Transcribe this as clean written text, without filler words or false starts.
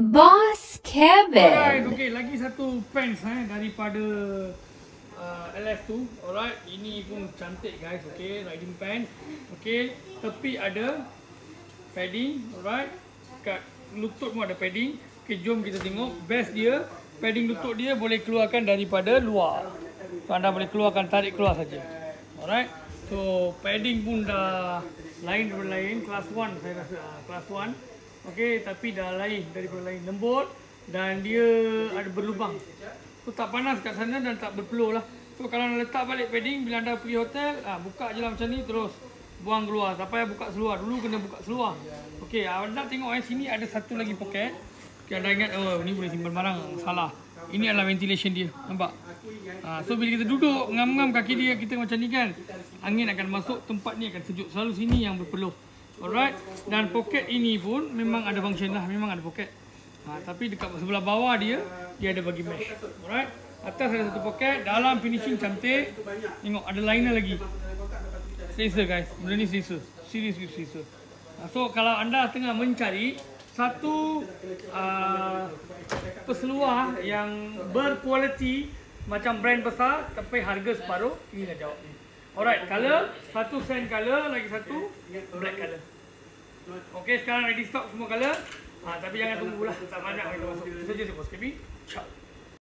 Boss Kevin. Alright, okay, lagi satu pants daripada LS2. Alright, ini pun cantik guys, okay, riding pants. Okay, tepi ada padding, alright. Kat lutut pun ada padding. Okay, jom kita tengok best dia. Padding lutut dia boleh keluarkan daripada luar. So, anda boleh keluarkan, tarik keluar saja. Alright. So, padding pun dah lain daripada lain. Kelas 1 saya rasa. Kelas 1. Okey, tapi dah lain daripada lain. Lembut dan dia ada berlubang. So, tak panas kat sana dan tak berpeluh lah. So, kalau anda letak balik padding, bila anda pergi hotel, buka je lah macam ni, terus buang keluar. Tak payah buka seluar. Dulu kena buka seluar. Okey, anda tengok sini ada satu lagi poket. Okay, anda ingat, oh ni boleh simpan barang. Salah. Ini adalah ventilation dia. Nampak? So bila kita duduk, ngam-ngam kaki dia kita macam ni kan, angin akan masuk, tempat ni akan sejuk. Selalu sini yang berpeluh. Alright. Dan poket ini pun memang ada function lah. Memang ada poket. Tapi dekat sebelah bawah dia ada bagi mesh. Alright. Atas ada satu poket. Dalam finishing cantik. Tengok ada liner lagi. Selesa guys. Benda ni selesa. Serius selesa. So kalau anda tengah mencari satu peseluar yang berkualiti macam brand besar tapi harga separuh, inilah jawabnya. Alright, color, satu sand color, lagi satu black color. Okey, sekarang ready stock semua color. Tapi jangan tunggulah, tak banyak lagi masuk. Itu saja Boss Kevin. Ciao.